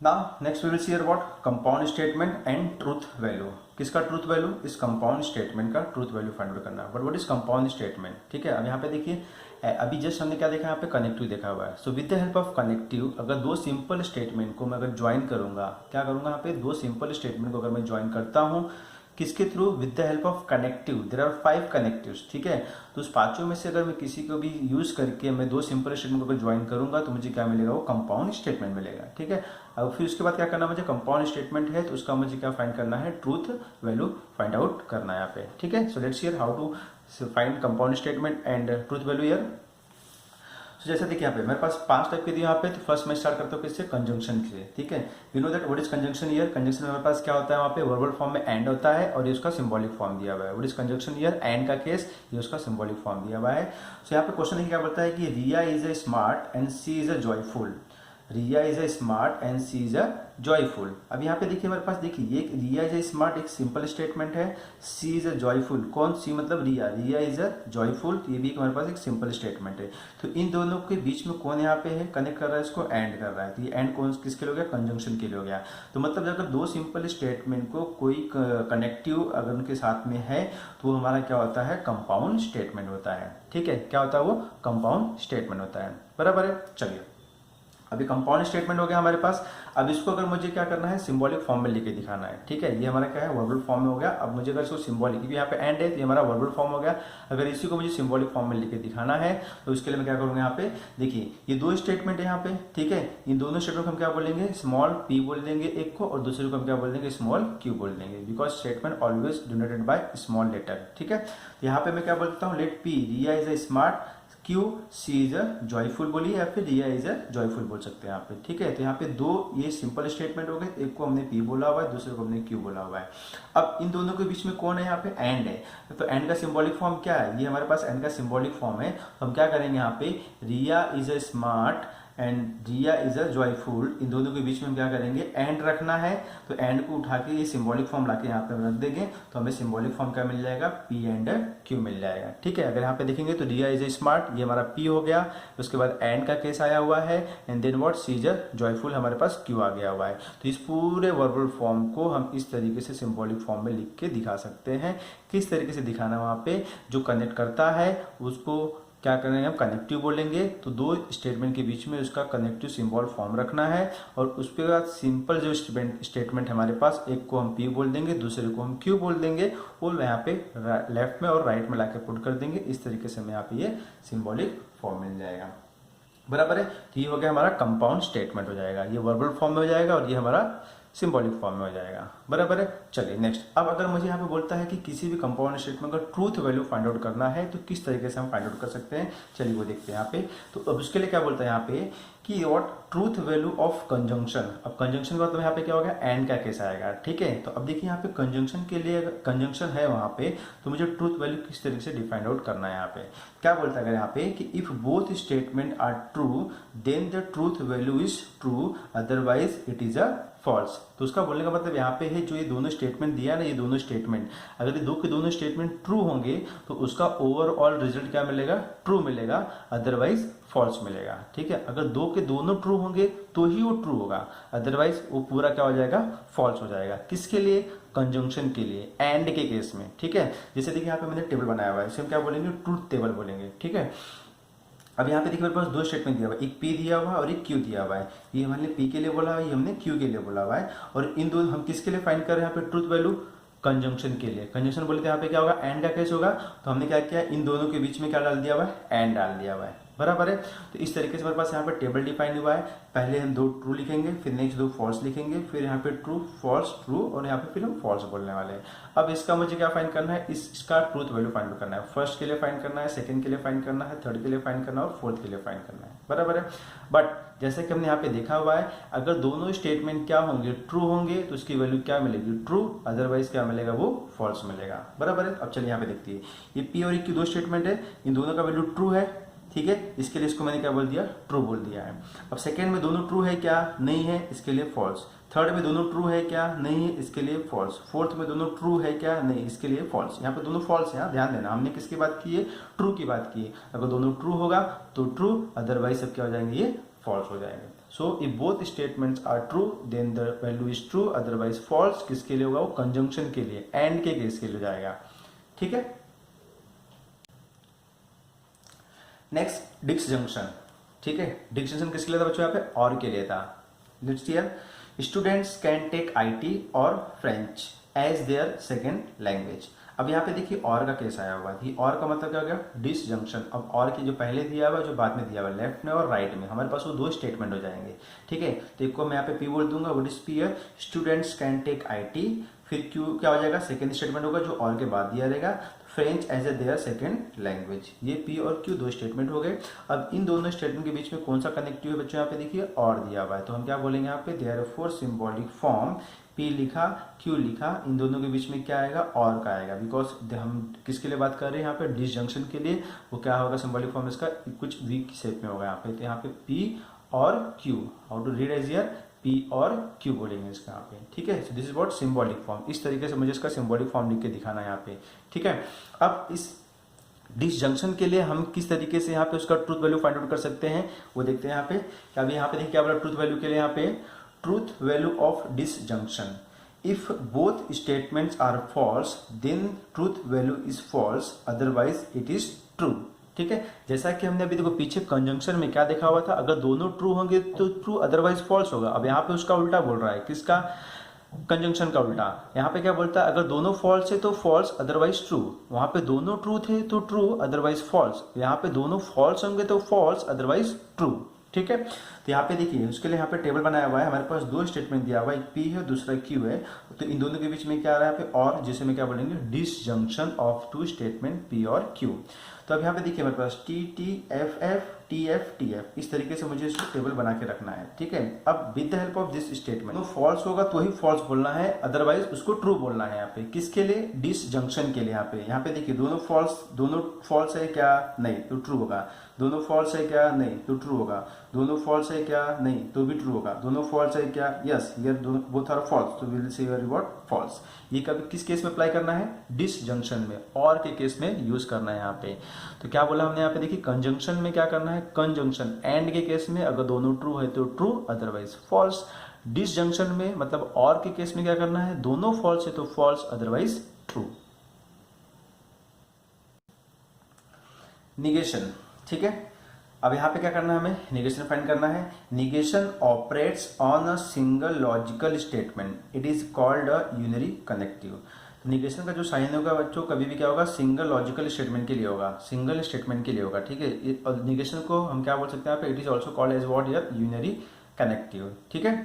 Now next we will see here what, compound statement and truth value. किसका truth value, इस compound statement का truth value find out करना है। But what is compound statement, ठीक है। अब यहाँ पे देखिए, अभी जस्ट हमने क्या देखा, यहाँ पे कनेक्टिव देखा हुआ है। So with the help of connective, अगर दो सिंपल स्टेटमेंट को मैं अगर ज्वाइन करूंगा, क्या करूंगा यहाँ पे, दो सिंपल स्टेटमेंट को अगर मैं ज्वाइन करता हूँ किसके थ्रू, with the help of connective, there are 5 connectives, ठीक है। तो उस पांचों में से अगर मैं किसी को भी यूज करके मैं दो सिंपल स्टेटमेंट को अगर ज्वाइन करूंगा तो मुझे क्या मिलेगा, वो कंपाउंड स्टेटमेंट मिलेगा, ठीक है। अब फिर उसके बाद क्या करना, मुझे कंपाउंड स्टेटमेंट है तो उसका मुझे क्या फाइंड करना है, ट्रूथ वैल्यू फाइंड आउट करना है यहाँ पे, ठीक है। So let's here how to find compound statement and truth value here. तो जैसे देखिए यहाँ पे मेरे पास 5 टाइप के दिए यहाँ पे। तो फर्स्ट मैं स्टार्ट करता हूँ किससे, कंजंक्शन से, ठीक है। You know that what is conjunction here. Conjunction में मेरे पास क्या होता है, वहाँ पे वर्बल फॉर्म में एंड होता है और ये उसका सिंबॉलिक फॉर्म दिया हुआ है। What is conjunction here, and का केस, ये उसका सिंबॉलिक फॉर्म दिया हुआ है। सो यहाँ पे क्वेश्चन क्या बोलता है कि Riya is a smart and she is a joyful. Riya is a smart and she is a joyful. अब यहाँ पे देखिए मेरे पास, देखिए ये रिया इज अ स्मार्ट एक सिंपल स्टेटमेंट है, सी इज अ जॉयफुल, कौन सी मतलब रिया, रिया इज अ जॉयफुल, ये भी हमारे पास एक सिंपल स्टेटमेंट है। तो इन दोनों के बीच में कौन यहाँ पे है, कनेक्ट कर रहा है, इसको एंड कर रहा है। तो ये एंड कौन किसके लिए हो गया, कंजंक्शन के लिए हो गया। तो मतलब अगर दो सिंपल स्टेटमेंट को कोई कनेक्टिव अगर उनके साथ में है तो वो हमारा क्या होता है, कंपाउंड स्टेटमेंट होता है, ठीक है। क्या होता है वो, कंपाउंड स्टेटमेंट होता है, बराबर है। चलिए अभी कंपाउंड स्टेटमेंट हो गया हमारे पास। अब इसको अगर मुझे क्या करना है, सिंबॉलिक फॉर्म में लिखे दिखाना है, ठीक है। ये हमारा क्या है, वर्बल फॉर्म में हो गया। अब मुझे अगर इसको सिंबॉलिक, क्योंकि यहाँ पे एंड है तो ये हमारा वर्बल फॉर्म हो गया। अगर इसी को मुझे सिंबॉलिक फॉर्म में लिखे दिखाना है तो उसके लिए मैं क्या करूँगा, यहाँ पे देखिए ये दो स्टेटमेंट है यहाँ पे, ठीक है। इन दोनों स्टेटमेंट को हम क्या बोलेंगे, स्मॉल पी बोल देंगे एक को, और दूसरे को हम क्या बोल देंगे, स्मॉल क्यू बोल देंगे, because statement always denoted by small letter, ठीक है। तो यहाँ पे मैं क्या बोलता हूँ, let p Riya is a smart, q she is a joyful बोलिए, या फिर रिया इज अ जॉयफुल बोल सकते हैं यहाँ पे, ठीक है। तो यहाँ पे दो ये सिंपल स्टेटमेंट हो गए, एक को हमने पी बोला हुआ है, दूसरे को हमने क्यू बोला हुआ है। अब इन दोनों के बीच में कौन है, यहाँ पे एंड है। तो एंड का सिंबॉलिक फॉर्म क्या है, ये हमारे पास एंड का सिंबॉलिक फॉर्म है। तो हम क्या करेंगे यहाँ पे, Riya is a smart and Riya is a joyful, इन दोनों के बीच में हम क्या करेंगे, एंड रखना है। तो एंड को उठा के ये सिंबॉलिक फॉर्म लाके यहाँ पे रख देंगे तो हमें सिंबॉलिक फॉर्म क्या मिल जाएगा, पी एंड क्यू मिल जाएगा, ठीक है। अगर यहाँ पे देखेंगे तो रिया इज अ स्मार्ट, ये हमारा पी हो गया। उसके बाद एंड का केस आया हुआ है, and then what, she is a joyful, हमारे पास क्यू आ गया हुआ है। तो इस पूरे वर्बल फॉर्म को हम इस तरीके से सिंबॉलिक फॉर्म में लिख के दिखा सकते हैं। किस तरीके से दिखाना, वहाँ पे जो कनेक्ट करता है उसको क्या करेंगे, हम कनेक्टिव बोलेंगे। तो दो स्टेटमेंट के बीच में उसका कनेक्टिव सिंबल फॉर्म रखना है, और उसके बाद सिंपल जो स्टेटमेंट हमारे पास, एक को हम पी बोल देंगे, दूसरे को हम क्यू बोल देंगे, और यहाँ पे लेफ्ट में और राइट में लाके पुट कर देंगे। इस तरीके से हमें यहाँ पे ये सिंबॉलिक फॉर्म मिल जाएगा, बराबर है। तो ये हो गया हमारा कंपाउंड स्टेटमेंट हो जाएगा, ये वर्बल फॉर्म में हो जाएगा और ये हमारा सिंबॉलिक फॉर्म में हो जाएगा, बराबर है। चलिए नेक्स्ट, अब अगर मुझे यहाँ पे बोलता है कि किसी भी कंपाउंड स्टेटमेंट का ट्रूथ वैल्यू फाइंड आउट करना है तो किस तरीके से हम फाइंड आउट कर सकते हैं, चलिए वो देखते हैं यहाँ पे। तो अब उसके लिए क्या बोलता है यहाँ पे कि what truth value of conjunction. अब कंजंक्शन का मतलब यहाँ पे क्या होगा, एंड का केस आएगा, ठीक है। तो अब देखिए यहाँ पे कंजंक्शन के लिए, कंजंक्शन है वहाँ पे, तो मुझे ट्रूथ वैल्यू किस तरीके से डिफाइंड आउट करना है। यहाँ पे क्या बोलता है अगर यहाँ पे कि if both statement are true then the truth value is true, otherwise it is a false. तो उसका बोलने का मतलब यहाँ पे है, जो ये दोनों स्टेटमेंट दिया है ना, ये दोनों स्टेटमेंट, अगर ये दो के दोनों स्टेटमेंट ट्रू होंगे तो उसका ओवरऑल रिजल्ट क्या मिलेगा, ट्रू मिलेगा, अदरवाइज फॉल्स मिलेगा, ठीक है। अगर दो के दोनों ट्रू होंगे तो ही वो ट्रू होगा, अदरवाइज वो पूरा क्या हो जाएगा, फॉल्स हो जाएगा। किसके लिए, कंजंक्शन के लिए, एंड के केस में, ठीक है। जैसे देखिए यहाँ पे मैंने टेबल बनाया हुआ है, इसे हम क्या बोलेंगे, ट्रूथ टेबल बोलेंगे, ठीक है। अब यहाँ पे देखिए मेरे पास दो स्टेटमेंट दिया हुआ है, एक पी दिया हुआ है और एक क्यू दिया हुआ है। ये हमने पी के लिए बोला हुआ है, ये हमने क्यू के लिए बोला हुआ है। और इन दोनों हम किसके लिए फाइंड कर रहे हैं यहाँ पे ट्रूथ वैल्यू, कंजंक्शन के लिए। कंजंक्शन बोले तो यहाँ पे क्या होगा, एंड का केस होगा। तो हमने क्या किया, इन दोनों के बीच में क्या डाल दिया हुआ है, एंड डाल दिया हुआ है, बराबर है। तो इस तरीके से हमारे पास यहाँ पे टेबल डिफाइन हुआ है। पहले हम दो ट्रू लिखेंगे, फिर नेक्स्ट दो फॉल्स लिखेंगे, फिर यहाँ पे ट्रू फॉल्स ट्रू, और यहाँ पे फिर हम फॉल्स बोलने वाले हैं। अब इसका मुझे क्या फाइंड करना है, इसका ट्रूथ वैल्यू फाइंड करना है। फर्स्ट के लिए फाइंड करना है, सेकंड के लिए फाइंड करना है, थर्ड के लिए फाइंड करना है और फोर्थ के लिए फाइंड करना है, बराबर है। बट जैसे कि हमने यहाँ पे देखा हुआ है, अगर दोनों स्टेटमेंट क्या होंगे, ट्रू होंगे, तो उसकी वैल्यू क्या मिलेगी, ट्रू, अदरवाइज क्या मिलेगा, वो फॉल्स मिलेगा, बराबर है। अब चलिए यहाँ पे देखते हैं, ये पी और क्यू दो स्टेटमेंट है, इन दोनों का वैल्यू ट्रू है, ठीक है। इसके लिए इसको मैंने क्या बोल दिया, ट्रू बोल दिया है। अब सेकंड में दोनों ट्रू है क्या, नहीं है, इसके लिए फॉल्स। थर्ड में दोनों ट्रू है क्या, नहीं है, इसके लिए फॉल्स। फोर्थ में दोनों ट्रू है क्या, नहीं, इसके लिए फॉल्स। यहाँ पे दोनों फॉल्स है, ध्यान देना, हमने किसकी बात की है, ट्रू की बात की है। अगर दोनों ट्रू होगा तो ट्रू, अदरवाइज सब क्या हो जाएंगे, ये फॉल्स हो जाएंगे। So if both statements are true then the value is true, otherwise false किसके लिए होगा, वो कंजंक्शन के लिए, एंड के केस के लिए जाएगा। ठीक है, नेक्स्ट डिसजंक्शन। ठीक है, डिसजंक्शन किसके लिए था बच्चों, यहाँ पे और के लिए था। Let's here students can take IT और French as their second language. अब यहाँ पे देखिए और का केस आया हुआ है, और का मतलब क्या हो गया, डिसजंक्शन। अब और की जो पहले दिया हुआ है, जो बाद में दिया हुआ है, लेफ्ट में और राइट में, हमारे पास वो दो स्टेटमेंट हो जाएंगे। ठीक है, तो एक को मैं यहाँ पे पी बोल दूंगा, व्हाट इज पी है, स्टूडेंट्स कैन टेक आईटी, फिर क्यू क्या हो जाएगा, सेकेंड स्टेटमेंट होगा जो और के बाद दिया रहेगा, French as a their second language. ये पी और क्यू दो स्टेटमेंट हो गए। अब इन दोनों स्टेटमेंट के बीच में कौन सा कनेक्टिव है बच्चों, यहाँ पे देखिए और दिया हुआ है, तो हम क्या बोलेंगे यहाँ पे, देयरफॉर सिंबॉलिक फॉर्म, पी लिखा क्यू लिखा, इन दोनों के बीच में क्या आएगा, और का आएगा, बिकॉज हम किसके लिए बात कर रहे हैं यहाँ पे, डिसजंक्शन के लिए। वो क्या होगा, सिंबॉलिक फॉर्म इसका कुछ वीक शेप में होगा यहाँ पे, तो यहाँ पे पी और q, how to read as here, p और क्यू बोलेंगे इसका यहाँ पे। ठीक है, this is what symbolic form, इस तरीके से मुझे इसका सिंबॉलिक फॉर्म लिख के दिखाना है यहाँ पे। ठीक है, अब इस डिसजंक्शन के लिए हम किस तरीके से यहाँ पे उसका ट्रूथ वैल्यू फाइंड आउट कर सकते हैं, वो देखते हैं यहाँ पे। अभी यहाँ पे देखिए क्या बोला ट्रूथ वैल्यू के लिए, यहाँ पे truth value of disjunction, if both statements are false then truth value is false, otherwise it is true. ठीक है, जैसा कि हमने अभी देखो पीछे कंजंक्शन में क्या देखा हुआ था, अगर दोनों ट्रू होंगे तो ट्रू, अदरवाइज फॉल्स होगा। अब यहाँ पे उसका उल्टा बोल रहा है, किसका, कंजंक्शन का उल्टा। यहाँ पे क्या बोलता है, अगर दोनों फॉल्स है तो फॉल्स अदरवाइज ट्रू, वहां पे दोनों ट्रू थे तो ट्रू अदरवाइज फॉल्स, यहाँ पे दोनों फॉल्स होंगे तो फॉल्स अदरवाइज ट्रू। ठीक है, तो यहाँ पे देखिए उसके लिए यहाँ पे टेबल बनाया हुआ है, हमारे पास दो स्टेटमेंट दिया हुआ है, एक पी है दूसरा क्यू है, तो इन दोनों के बीच में क्या आ रहा है यहाँ पे और, जिसे में क्या बोलेंगे, disjunction of two statement P और क्यू। तो अब यहाँ पे देखिए हमारे पास T T F F T F T F, इस तरीके से मुझे इसको टेबल बना के रखना है। ठीक है, अब with the help of this statement, false होगा तो ही फॉल्स बोलना है, अदरवाइज उसको ट्रू बोलना है। यहाँ पे किसके लिए, डिसजंक्शन के लिए। यहाँ पे देखिए दोनों फॉल्स है क्या, नहीं तो ट्रू होगा, दोनों फॉल्स है क्या, नहीं तो ट्रू होगा, दोनों फॉल्स है क्या, नहीं तो भी ट्रू होगा, दोनों फॉल्स है क्या, yes here both are false, तो we will say your reward false. ये कभी किस केस में अप्लाई करना है, डिसजंक्शन में, और के केस में यूज करना है यहाँ पे। तो क्या बोला हमने यहाँ पे देखिए, कंजंक्शन में क्या करना है, कंजंक्शन, एंड के केस में अगर दोनों ट्रू है तो ट्रू, अदरवाइज फॉल्स। डिसजंक्शन में मतलब और के केस में क्या करना है, दोनों फॉल्स है तो फॉल्स, अदरवाइज ट्रू। निगेशन। ठीक है, अब यहाँ पे क्या करना है, हमें निगेशन फाइंड करना है। Negation operates on a single logical statement, it is called a unary connective. Negation का जो साइन होगा बच्चों कभी भी क्या होगा, सिंगल लॉजिकल स्टेटमेंट के लिए होगा, सिंगल स्टेटमेंट के लिए होगा। ठीक है, और निगेशन को हम क्या बोल सकते हैं यहाँ पे, it is also called as what, here unary connective. ठीक है,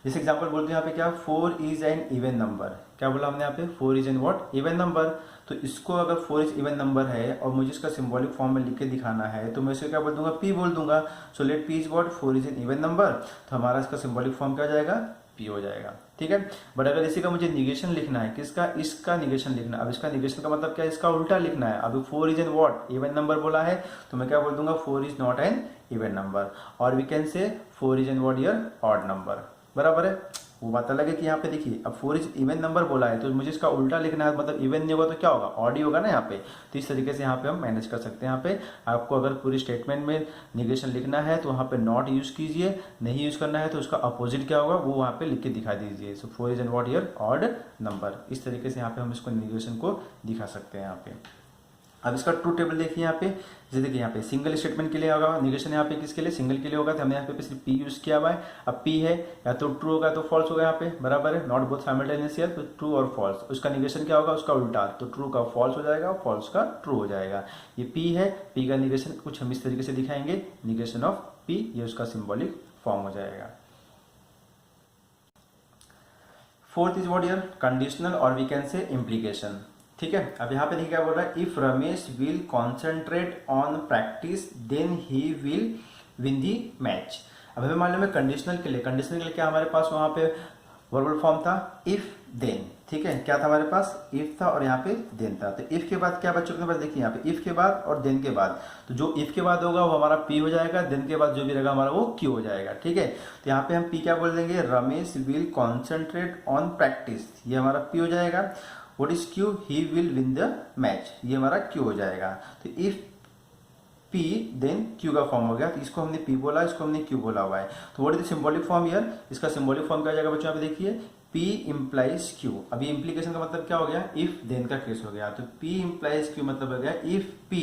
जैसे एग्जांपल बोलते हैं यहाँ पे क्या, 4 इज एन इवन नंबर। क्या बोला हमने यहाँ पे, 4 is an what, even number. तो इसको अगर 4 इज इवन नंबर है और मुझे इसका सिंबॉलिक फॉर्म में लिख के दिखाना है, तो मैं इसे क्या बोल दूंगा, पी बोल दूंगा। So let P is what, 4 is N even number, तो हमारा इसका सिंबॉलिक फॉर्म क्या हो जाएगा, पी हो जाएगा। ठीक है, बट अगर इसी का मुझे निगेशन लिखना है, किसका, इसका निगेशन लिखना है। अब इसका निगेशन का मतलब क्या है, इसका उल्टा लिखना है। अब 4 is an what, even number बोला है, तो मैं क्या बोल दूंगा, 4 is not an even number, और we can say 4 is an what, here odd number. बराबर है, वो बात अलग है कि यहाँ पे देखिए अब 4 इज इवन नंबर बोला है, तो मुझे इसका उल्टा लिखना है, मतलब इवन नहीं होगा तो क्या होगा, ऑड ही होगा ना यहाँ पे। तो इस तरीके से यहाँ पे हम मैनेज कर सकते हैं। यहाँ पे आपको अगर पूरी स्टेटमेंट में निगेशन लिखना है तो वहाँ पे नॉट यूज कीजिए, नहीं यूज करना है तो उसका अपोजिट क्या होगा वो वहाँ पे लिख के दिखा दीजिए। सो 4 is an what, here odd number. इस तरीके से यहाँ पे हम इसको निगेशन को दिखा सकते हैं यहाँ पे। अब इसका ट्रू टेबल देखिए यहाँ पे, जैसे देखिए यहाँ पे सिंगल स्टेटमेंट के लिए होगा निगेशन, यहाँ पे किसके लिए, सिंगल के लिए होगा, तो हमने यहाँ पे सिर्फ पी यूज किया हुआ है। अब पी है या तो ट्रू होगा तो फॉल्स होगा, यहाँ पे बराबर है, नॉट बोथ साइमल्टेनियस हियर, तो ट्रू और फॉल्स। उसका निगेशन क्या होगा, उसका उल्टा, तो ट्रू का फॉल्स हो जाएगा और फॉल्स का ट्रू हो जाएगा। ये पी है, पी का निगेशन कुछ हम इस तरीके से दिखाएंगे, निगेशन ऑफ पी, ये उसका सिंबॉलिक फॉर्म हो जाएगा। Fourth is what, here conditional और वी कैन से इम्प्लीकेशन। ठीक है, अब यहाँ पे देखिए क्या बोल रहा है, if Ramesh will concentrate on practice then he will win the match. अब हमें मालूम है कंडीशनल के लिए, कंडीशनल के लिए क्या हमारे पास वहां पे वर्बल फॉर्म था, इफ देन। ठीक है, क्या था हमारे पास, इफ था और यहाँ पे देन था। तो इफ के बाद क्या बच्चों के पास, देखिए यहाँ पे इफ के बाद और देन के बाद, तो जो इफ के बाद होगा वो हमारा पी हो जाएगा, देन के बाद जो भी रहेगा हमारा वो क्यू हो जाएगा। ठीक है, तो यहाँ पे हम पी क्या बोल देंगे, Ramesh will concentrate on practice, ये हमारा पी हो जाएगा। What is Q, he will win the match, ये हमारा क्यू हो जाएगा। तो इफ P देन Q का फॉर्म हो गया, तो इसको हमने P बोला, इसको हमने Q बोला हुआ है। तो what is the symbolic form here, इसका सिंबॉलिक फॉर्म क्या हो जाएगा बच्चों, यहाँ पे देखिए P implies Q। अभी इम्प्लीकेशन का मतलब क्या हो गया, इफ देन का केस हो गया, तो P implies Q मतलब हो गया if P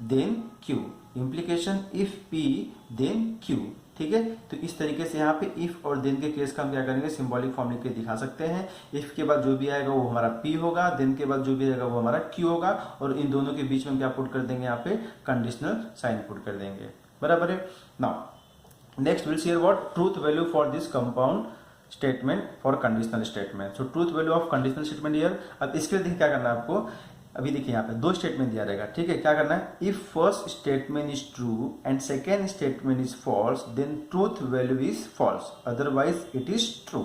then Q, implication if P then Q। ठीक है, तो इस तरीके से यहाँ पे इफ और देन के केस का हम क्या करेंगे, सिंबॉलिक फॉर्म लिख के दिखा सकते हैं। इफ के बाद जो भी आएगा वो हमारा P होगा, देन के बाद जो भी आएगा वो हमारा Q होगा, और इन दोनों के बीच में हम क्या पुट कर देंगे, यहाँ पे कंडीशनल साइन पुट कर देंगे। बराबर है। Now next will see here what truth value for this compound statement for conditional statement. So truth value of conditional statement here. अब इसके लिए देखिए क्या करना है आपको, अभी देखिए यहाँ पे दो स्टेटमेंट दिया रहेगा, ठीक है। क्या करना है, if first statement is true and second statement is false then truth value is false, otherwise it is true.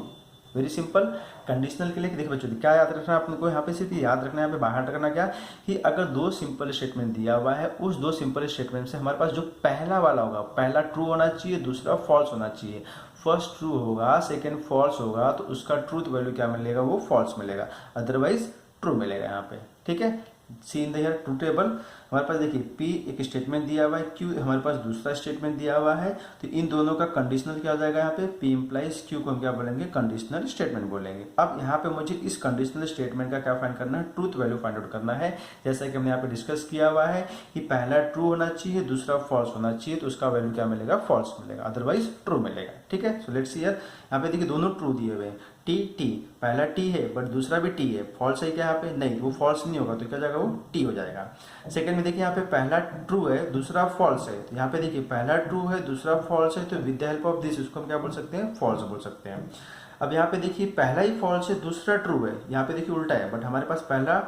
Very simple. Conditional के लिए देखिए बच्चों क्या याद रखना है आपको, यहाँ पे सिर्फ याद रखना है, यहाँ पे बाहर रखना क्या कि अगर दो सिंपल स्टेटमेंट दिया हुआ है, उस दो सिंपल स्टेटमेंट से हमारे पास जो पहला वाला होगा, पहला ट्रू होना चाहिए, दूसरा फॉल्स होना चाहिए। फर्स्ट ट्रू होगा, सेकेंड फॉल्स होगा, तो उसका ट्रूथ वैल्यू क्या मिलेगा, वो फॉल्स मिलेगा, अदरवाइज ट्रू मिलेगा यहाँ पे। ठीक है, see in the here true table. हमारे पास देखिए P एक स्टेटमेंट दिया हुआ है, Q हमारे पास दूसरा स्टेटमेंट दिया हुआ है, तो इन दोनों का कंडीशनल क्या हो जाएगा, यहाँ पे P इम्प्लाइज Q को हम क्या बोलेंगे, कंडीशनल स्टेटमेंट बोलेंगे। अब यहाँ पे मुझे इस कंडीशनल स्टेटमेंट का क्या फाइंड करना है, ट्रूथ वैल्यू फाइंड आउट करना है। जैसा कि हमने यहाँ पे डिस्कस किया हुआ है कि पहला ट्रू होना चाहिए, दूसरा फॉल्स होना चाहिए, तो उसका वैल्यू क्या मिलेगा, फॉल्स मिलेगा, अदरवाइज ट्रू मिलेगा। ठीक है, सो लेट्स सी हियर, यहाँ पे देखिए दोनों ट्रू दिए हुए हैं, टी पहला टी है बट दूसरा भी टी है, फॉल्स है क्या यहाँ पे, नहीं, वो फॉल्स नहीं होगा, तो क्या जाएगा, वो टी हो जाएगा। सेकंड में देखिए यहाँ पे पहला ट्रू है, दूसरा फॉल्स है, तो यहाँ पे देखिए पहला ट्रू है, दूसरा फॉल्स है, तो with the help of this उसको हम क्या बोल सकते हैं, फॉल्स बोल सकते हैं। अब यहाँ पे देखिए पहला ही फॉल्स है, दूसरा ट्रू है, यहाँ पे देखिए उल्टा है, बट हमारे पास पहला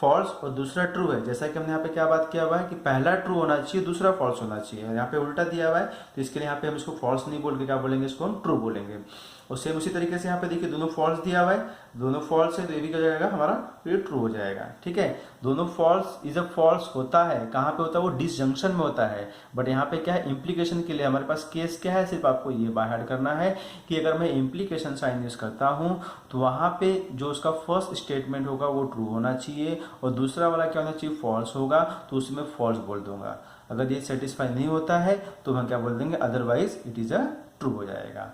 फॉल्स और दूसरा ट्रू है। जैसा कि हमने यहाँ पे क्या बात किया हुआ है कि पहला ट्रू होना चाहिए, दूसरा फॉल्स होना चाहिए, यहाँ पे उल्टा दिया हुआ है, तो इसके लिए यहाँ पे हम इसको फॉल्स नहीं बोल के क्या बोलेंगे, इसको हम ट्रू बोलेंगे। और सेम उसी तरीके से यहाँ पे देखिए दोनों फॉल्स दिया हुआ है, दोनों फॉल्स है, तो ये भी क्या जाएगा हमारा, ये ट्रू हो जाएगा। ठीक है, दोनों फॉल्स इज अ फॉल्स होता है, कहाँ पे होता है, वो डिसजंक्शन में होता है, बट यहाँ पे क्या है, इम्प्लीकेशन के लिए हमारे पास केस क्या है, सिर्फ आपको ये बाहर करना है कि अगर मैं इम्प्लीकेशन साइन यूज करता हूँ तो वहाँ पे जो उसका फर्स्ट स्टेटमेंट होगा वो ट्रू होना चाहिए, और दूसरा वाला क्या होना चाहिए, फॉल्स होगा, तो उसमें फॉल्स बोल दूंगा। अगर ये सेटिस्फाई नहीं होता है तो हम क्या बोल देंगे, otherwise it is a true हो जाएगा।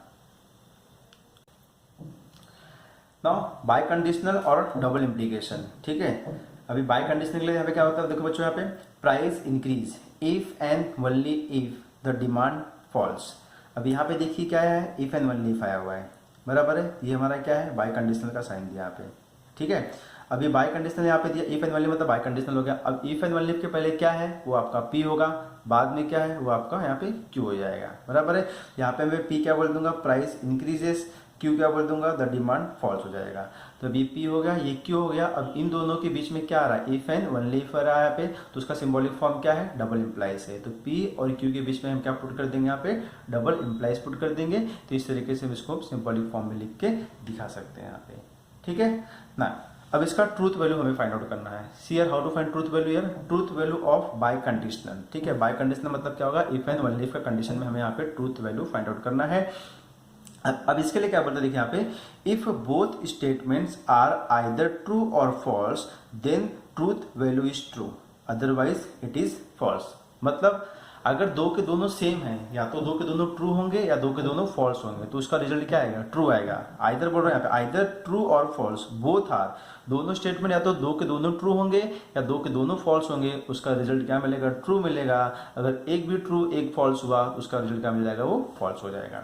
नाउ बाय कंडीशनल और डबल इम्प्लीकेशन। ठीक है, अभी बाय कंडीशनल के लिए यहाँ पे क्या होता है, देखो बच्चों यहाँ पे price increase if and only if the demand falls. अभी यहाँ पे देखिए क्या है, इफ एंड ओनली इफ आया हुआ है, बराबर है, ये हमारा क्या है, बाय कंडीशनल का साइन दिया यहाँ पे। ठीक है, अभी बाय कंडीशनल यहाँ पे दिया, इफ एंड ओनली मतलब बाय कंडीशनल हो गया। अब इफ एंड ओनली के पहले क्या है, वो आपका P होगा, बाद में क्या है, वो आपका यहाँ पे Q हो जाएगा, बराबर है। यहाँ पे मैं P क्या बोल दूंगा, प्राइस इंक्रीजेस, Q क्या बोल दूंगा, द डिमांड फॉल्स हो जाएगा। तो अभी P हो गया, ये Q हो गया। अब इन दोनों के बीच में क्या आ रहा है, इफ एंड ओनली इफ आ रहा है यहाँ पे, तो उसका सिंबॉलिक फॉर्म क्या है, डबल इम्प्लाइज है। तो P और Q के बीच में हम क्या पुट कर देंगे, यहाँ पे डबल इम्प्लाइज पुट कर देंगे। तो इस तरीके से हम इसको सिंबॉलिक फॉर्म में लिख के दिखा सकते हैं यहाँ पे। ठीक है ना, अब इसका ट्रूथ वैल्यू हमें फाइंड आउट करना है। See here how to find truth value here, truth value of biconditional. ठीक है, बाय कंडीशनल मतलब क्या होगा, इफ एंड ओनली इफ का कंडीशन में हमें यहाँ पे ट्रूथ वैल्यू फाइंड आउट करना है। अब इसके लिए क्या बोलते हैं, देखिए यहाँ पे if both statements are either true और false then truth value is true, otherwise it is false. मतलब अगर दो के दोनों सेम हैं, या तो दो के दोनों ट्रू होंगे या दो के दोनों फॉल्स होंगे, तो उसका रिजल्ट क्या आएगा, ट्रू आएगा। आइदर बोल रहे हैं यहाँ पे, आइदर ट्रू और फॉल्स, बोथ आर, दोनों स्टेटमेंट या तो दो के दोनों ट्रू होंगे या दो के दोनों फॉल्स होंगे, उसका रिजल्ट क्या मिलेगा, ट्रू मिलेगा। अगर एक भी ट्रू एक फॉल्स हुआ, उसका रिजल्ट क्या मिल जाएगा, वो फॉल्स हो जाएगा।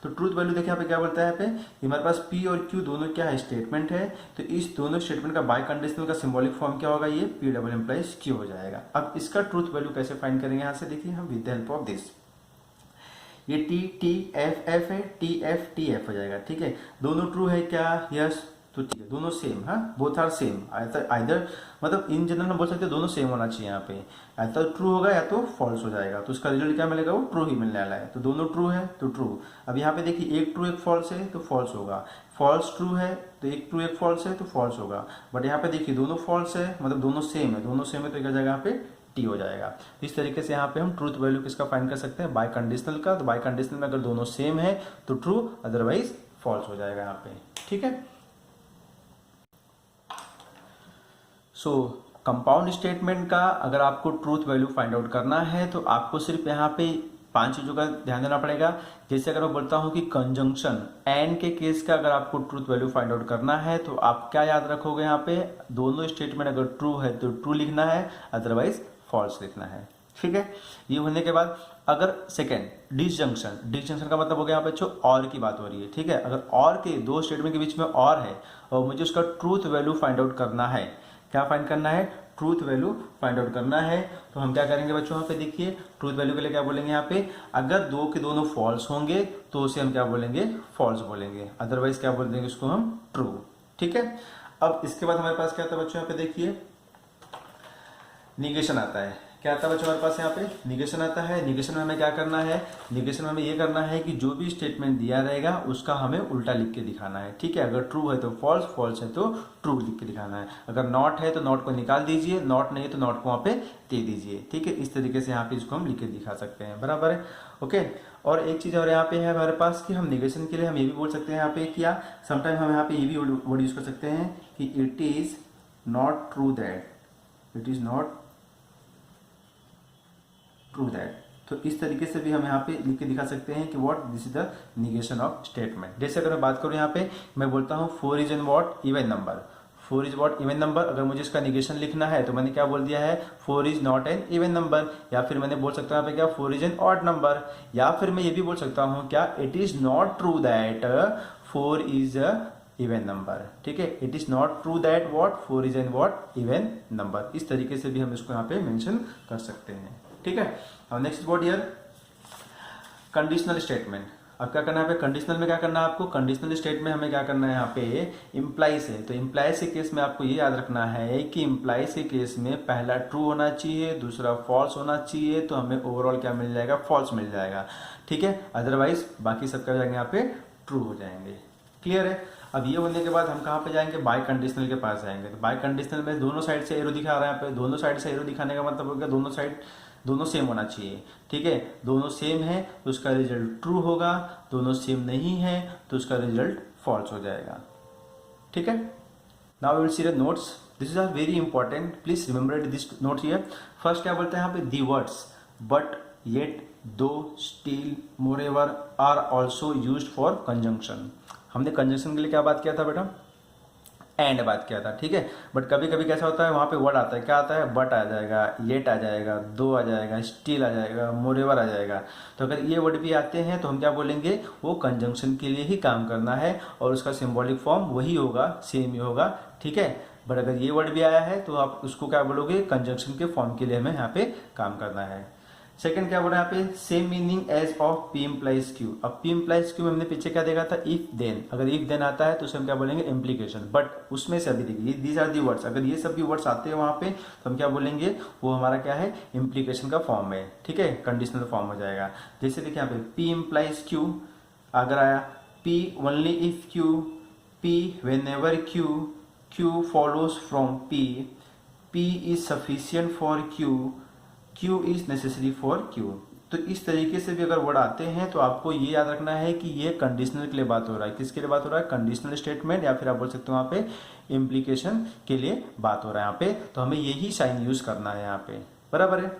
तो ट्रूथ वैल्यू देखिए यहाँ पे क्या बोलता है, यहाँ पे हमारे पास P और Q दोनों क्या है, स्टेटमेंट है, तो इस दोनों स्टेटमेंट का बाय कंडीशनल का सिंबॉलिक फॉर्म क्या होगा, ये P डबल इम्प्लाइज Q हो जाएगा। अब इसका ट्रूथ वैल्यू कैसे फाइंड करेंगे, यहाँ से देखिए हम with the help of this, ये T F है, T F हो जाएगा। ठीक है, दोनों ट्रू है क्या, यस, तो ठीक है, दोनों सेम, हाँ, बोथ आर सेम, आइदर मतलब इन जनरल में बोल सकते हैं दोनों सेम होना चाहिए। यहाँ पे या तो ट्रू होगा या तो फॉल्स हो जाएगा, तो उसका रिजल्ट क्या मिलेगा, वो ट्रू ही मिलने वाला है। तो दोनों ट्रू है तो ट्रू। अब यहाँ पे देखिए एक ट्रू एक फॉल्स है तो फॉल्स होगा, फॉल्स ट्रू है तो एक ट्रू एक फॉल्स है तो फॉल्स होगा। बट यहाँ पे देखिए दोनों फॉल्स है, मतलब दोनों सेम है, दोनों सेम है, तो क्या जाएगा यहाँ पे टी हो जाएगा। इस तरीके से यहाँ पे हम ट्रूथ वैल्यू किसका फाइंड कर सकते हैं, बाय कंडीशनल का। तो बाय कंडीशनल में अगर दोनों सेम है तो ट्रू, अदरवाइज फॉल्स हो जाएगा यहाँ पे। ठीक है, सो कंपाउंड स्टेटमेंट का अगर आपको ट्रूथ वैल्यू फाइंड आउट करना है तो आपको सिर्फ यहाँ पे 5 चीज़ों का ध्यान देना पड़ेगा। जैसे अगर मैं बोलता हूँ कि कंजंक्शन एंड के केस का अगर आपको ट्रूथ वैल्यू फाइंड आउट करना है तो आप क्या याद रखोगे, यहाँ पे दोनों स्टेटमेंट अगर ट्रू है तो ट्रू लिखना है, अदरवाइज फॉल्स लिखना है। ठीक है, ये होने के बाद अगर सेकेंड डिसजंक्शन का मतलब हो गया यहाँ पे जो और की बात हो रही है। ठीक है, अगर और के दो स्टेटमेंट के बीच में और है और मुझे उसका ट्रूथ वैल्यू फाइंड आउट करना है, क्या फाइंड करना है, ट्रूथ वैल्यू फाइंड आउट करना है, तो हम क्या करेंगे बच्चों, यहाँ पे देखिए ट्रूथ वैल्यू के लिए क्या बोलेंगे, यहाँ पे अगर दो के दोनों फॉल्स होंगे तो उसे हम क्या बोलेंगे, फॉल्स बोलेंगे, अदरवाइज क्या बोल देंगे उसको हम, ट्रू। ठीक है, अब इसके बाद हमारे पास क्या आता है बच्चों, यहाँ पे देखिए निगेशन आता है। क्या आता है बच्चों हमारे पास, यहाँ पे निगेशन आता है। निगेशन में हमें क्या करना है, निगेशन में हमें ये करना है कि जो भी स्टेटमेंट दिया रहेगा उसका हमें उल्टा लिख के दिखाना है। ठीक है, अगर ट्रू है तो फॉल्स, फॉल्स है तो ट्रू लिख के दिखाना है। अगर नॉट है तो नॉट को निकाल दीजिए, नॉट नहीं है तो नॉट को वहाँ पे दे दीजिए। ठीक है, इस तरीके से यहाँ पे इसको हम लिख के दिखा सकते हैं, बराबर है। ओके, और एक चीज़ और यहाँ पे है हमारे पास कि हम निगेशन के लिए हम ये भी बोल सकते हैं यहाँ पे क्या, समटाइम हम यहाँ पे ये भी वर्ड यूज कर सकते हैं कि it is not true that, it is not true that. तो इस तरीके से भी हम यहाँ पे लिख के दिखा सकते हैं कि what this is the negation of statement. जैसे अगर मैं बात करूँ यहाँ पे, मैं बोलता हूँ 4 is an what, even number, 4 is what, even number. अगर मुझे इसका निगेशन लिखना है तो मैंने क्या बोल दिया है, 4 is not an even number, या फिर मैंने बोल सकता हूँ यहाँ पे क्या, 4 इज एन ऑड नंबर, या फिर मैं ये भी बोल सकता हूँ क्या, it is not true that 4 is a even number. ठीक है, it is not true that what 4 is an what even number. इस तरीके से भी हम इसको यहाँ पे मेंशन कर सकते हैं। ठीक है, अब next word here conditional statement. अब क्या करना है पे, कंडीशनल में क्या करना है आपको, कंडीशनल स्टेटमेंट में हमें क्या करना है, यहाँ पे इम्प्लाइज है तो इम्प्लाइज के केस में आपको ये याद रखना है कि इम्प्लाइज के केस में पहला ट्रू होना चाहिए, दूसरा फॉल्स होना चाहिए, तो हमें ओवरऑल क्या मिल जाएगा, फॉल्स मिल जाएगा। ठीक है, अदरवाइज बाकी सब क्या हो जाएंगे, यहाँ पे ट्रू हो जाएंगे। क्लियर है। अब ये होने के बाद हम कहाँ पे जाएंगे, बाय कंडीशनल के पास जाएंगे। तो बाय कंडीशनल में दोनों साइड से एरो दिखा रहा है, यहाँ पे दोनों साइड से एरो दिखाने का मतलब हो गया दोनों साइड दोनों सेम होना चाहिए। ठीक है, दोनों सेम है तो उसका रिजल्ट ट्रू होगा, दोनों सेम नहीं है तो उसका रिजल्ट फॉल्स हो जाएगा। ठीक है, now we will see the notes, this is are very important, please remember this note here. First क्या बोलते हैं यहाँ पे, the words but, yet, though, still, moreover are also used for conjunction. हमने कंजंक्शन के लिए क्या बात किया था बेटा, एंड बात किया था। ठीक है, बट कभी कभी कैसा होता है वहाँ पे वर्ड आता है, क्या आता है, बट आ जाएगा, येट आ जाएगा, दो आ जाएगा, स्टिल आ जाएगा, मोरेवर आ जाएगा। तो अगर ये वर्ड भी आते हैं तो हम क्या बोलेंगे, वो कंजंक्शन के लिए ही काम करना है और उसका सिंबॉलिक फॉर्म वही होगा, सेम ही होगा। ठीक है, बट अगर ये वर्ड भी आया है तो आप उसको क्या बोलोगे, कंजंक्शन के फॉर्म के लिए हमें यहाँ पे काम करना है। सेकंड क्या बोला यहाँ पे, same meaning as of P implies Q. अब पी इम्प्लाइज क्यू में हमने पीछे क्या देखा था, इफ देन। अगर इफ देन आता है तो उसे हम क्या बोलेंगे, इम्प्लीकेशन। बट उसमें से अभी देखिए दीज आर दी वर्ड्स, अगर ये सब भी वर्ड्स आते हैं वहां पे तो हम क्या बोलेंगे, वो हमारा क्या है, इम्प्लीकेशन का फॉर्म है। ठीक है, कंडीशनल फॉर्म हो जाएगा। जैसे देखिए यहाँ पे पी इम्प्लाइज क्यू अगर आया, P only if Q, P when ever Q, Q follows from P, P is sufficient for Q, Q is necessary for Q। तो इस तरीके से भी अगर वर्ड आते हैं तो आपको ये याद रखना है कि ये कंडीशनल के लिए बात हो रहा है। किसके लिए बात हो रहा है, कंडीशनल स्टेटमेंट, या फिर आप बोल सकते हो वहाँ पे इम्प्लीकेशन के लिए बात हो रहा है यहाँ पे। तो हमें यही साइन यूज करना है यहाँ पे, बराबर है।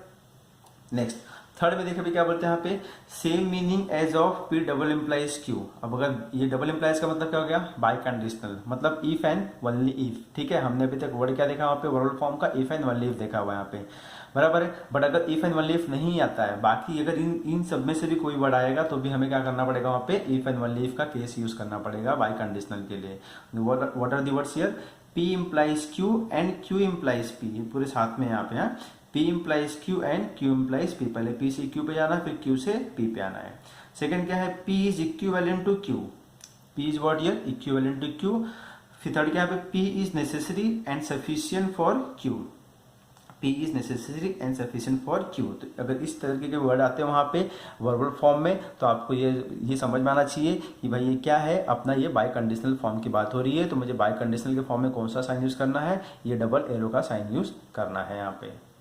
नेक्स्ट थर्ड में देखिए क्या बोलते हैं यहाँ पे, same meaning as of P double implies Q. अब अगर ये डबल इम्प्लाइज का मतलब क्या हो गया, बाय कंडीशनल, मतलब इफ एंड ओनली इफ। ठीक है, हमने अभी तक वर्ड क्या देखा वहाँ पे, वर्ड फॉर्म का इफ एंड ओनली इफ देखा हुआ यहाँ पे, बराबर है। बट अगर इफ एंड ओनली इफ नहीं आता है, बाकी अगर इन सब में से भी कोई वर्ड आएगा तो भी हमें क्या करना पड़ेगा, वहाँ पे इफ एंड ओनली इफ का केस यूज करना पड़ेगा बाय कंडीशनल के लिए। What are the words here, P implies Q and Q implies P, ये पूरे साथ में यहाँ पे P implies Q and Q implies P। पहले P से Q पे जाना, फिर Q से P पे आना है। सेकंड क्या है, P is equivalent to Q, P is what here, equivalent to Q। फिर थर्ड क्या है, P is necessary and sufficient for Q, P is necessary and sufficient for Q। तो अगर इस तरीके के वर्ड आते हैं वहां पे वर्बल फॉर्म में तो आपको ये समझ में आना चाहिए कि भाई ये क्या है, अपना ये बाय कंडीशनल फॉर्म की बात हो रही है। तो मुझे बाय कंडीशनल के फॉर्म में कौन सा साइन यूज करना है, ये डबल एरो का साइन यूज करना है यहाँ पे।